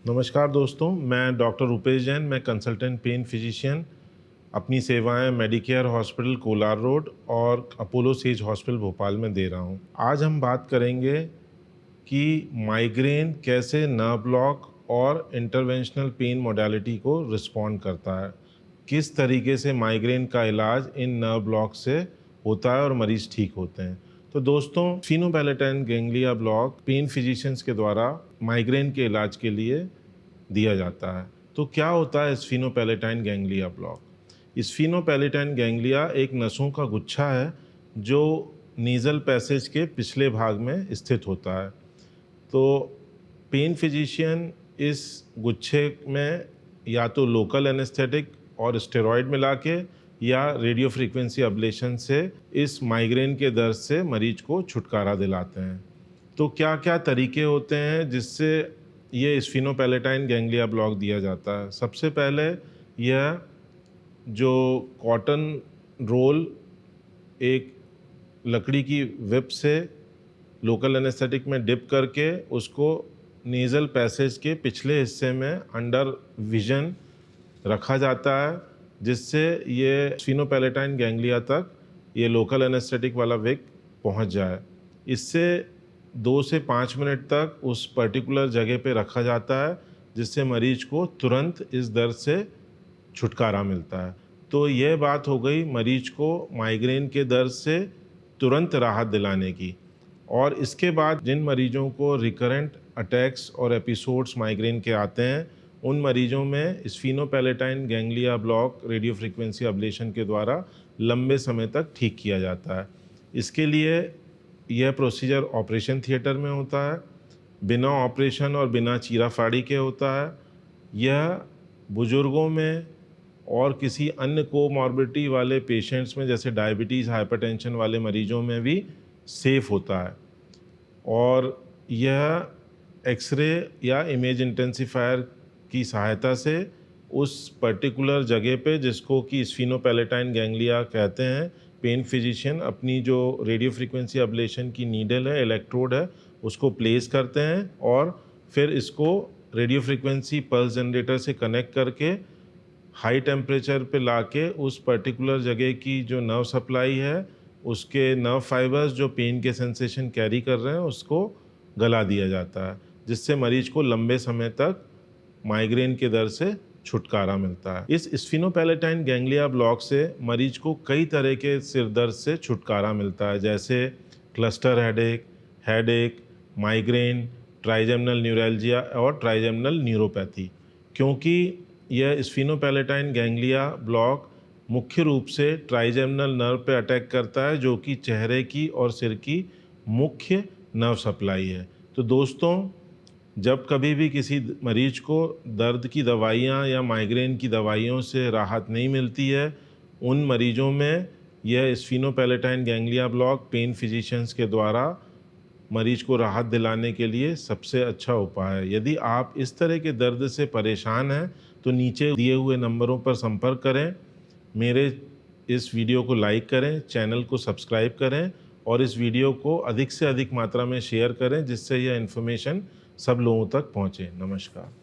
नमस्कार दोस्तों, मैं डॉक्टर रुपेश जैन, मैं कंसल्टेंट पेन फिजिशियन अपनी सेवाएं मेडिकेयर हॉस्पिटल कोलार रोड और अपोलो सेज हॉस्पिटल भोपाल में दे रहा हूं। आज हम बात करेंगे कि माइग्रेन कैसे नर्व ब्लॉक और इंटरवेंशनल पेन मोडालिटी को रिस्पॉन्ड करता है, किस तरीके से माइग्रेन का इलाज इन नर्व ब्लॉक से होता है और मरीज़ ठीक होते हैं। तो दोस्तों, स्फीनोपैलेटाइन गैंग्लिया ब्लॉक पेन फिजिशियंस के द्वारा माइग्रेन के इलाज के लिए दिया जाता है। तो क्या होता है स्फीनोपैलेटाइन गैंग्लिया ब्लॉक? स्फीनोपैलेटाइन गैंग्लिया एक नसों का गुच्छा है जो नीजल पैसेज के पिछले भाग में स्थित होता है। तो पेन फिजिशियन इस गुच्छे में या तो लोकल एनेस्थेटिक और स्टेरॉयड मिला के या रेडियो फ्रीक्वेंसी अब्लेशन से इस माइग्रेन के दर्द से मरीज को छुटकारा दिलाते हैं। तो क्या क्या तरीके होते हैं जिससे ये स्फीनोपैलेटाइन गैंग्लिया ब्लॉक दिया जाता है? सबसे पहले यह जो कॉटन रोल एक लकड़ी की विप से लोकल एनेस्थेटिक में डिप करके उसको नेज़ल पैसेज के पिछले हिस्से में अंडर विजन रखा जाता है, जिससे ये स्फीनोपैलेटाइन गैंग्लिया तक ये लोकल एनेस्थेटिक वाला विक पहुंच जाए। इससे 2 से 5 मिनट तक उस पर्टिकुलर जगह पे रखा जाता है, जिससे मरीज को तुरंत इस दर्द से छुटकारा मिलता है। तो यह बात हो गई मरीज को माइग्रेन के दर्द से तुरंत राहत दिलाने की। और इसके बाद जिन मरीजों को रिकरेंट अटैक्स और एपिसोड्स माइग्रेन के आते हैं, उन मरीजों में sphenopalatine ganglia block radio frequency ablation के द्वारा लंबे समय तक ठीक किया जाता है। इसके लिए यह प्रोसीजर ऑपरेशन थिएटर में होता है, बिना ऑपरेशन और बिना चीराफाड़ी के होता है। यह बुजुर्गों में और किसी अन्य कोमॉर्बिडिटी वाले पेशेंट्स में, जैसे डायबिटीज़, हाइपरटेंशन वाले मरीजों में भी सेफ़ होता है। और यह एक्सरे या इमेज इंटेंसिफायर की सहायता से उस पर्टिकुलर जगह पे, जिसको कि स्फीनोपैलेटाइन गैंग्लिया कहते हैं, पेन फिजिशियन अपनी जो रेडियो फ्रीक्वेंसी अब्लेशन की नीडल है, इलेक्ट्रोड है, उसको प्लेस करते हैं और फिर इसको रेडियो फ्रीक्वेंसी पल्स जनरेटर से कनेक्ट करके हाई टेम्परेचर पे लाके उस पर्टिकुलर जगह की जो नर्व सप्लाई है, उसके नर्व फाइबर्स जो पेन के सेंसेशन कैरी कर रहे हैं, उसको गला दिया जाता है, जिससे मरीज को लंबे समय तक माइग्रेन के दर्द से छुटकारा मिलता है। इस स्फीनोपैलेटाइन गैंग्लिया ब्लॉक से मरीज को कई तरह के सिर दर्द से छुटकारा मिलता है, जैसे cluster headache, migraine, trigeminal neuralgia और ट्राइजेमिनल न्यूरोपैथी। क्योंकि यह स्फीनोपैलेटाइन गैंग्लिया ब्लॉक मुख्य रूप से ट्राइजेमिनल नर्व पे अटैक करता है, जो कि चेहरे की और सिर की मुख्य नर्व सप्लाई है। तो दोस्तों, जब कभी भी किसी मरीज को दर्द की दवाइयाँ या माइग्रेन की दवाइयों से राहत नहीं मिलती है, उन मरीजों में यह स्फीनोपैलेटाइन गैंग्लिया ब्लॉक पेन फिजिशियंस के द्वारा मरीज को राहत दिलाने के लिए सबसे अच्छा उपाय है। यदि आप इस तरह के दर्द से परेशान हैं तो नीचे दिए हुए नंबरों पर संपर्क करें, मेरे इस वीडियो को लाइक करें, चैनल को सब्सक्राइब करें और इस वीडियो को अधिक से अधिक मात्रा में शेयर करें, जिससे यह इन्फॉर्मेशन सब लोगों तक पहुँचे। नमस्कार।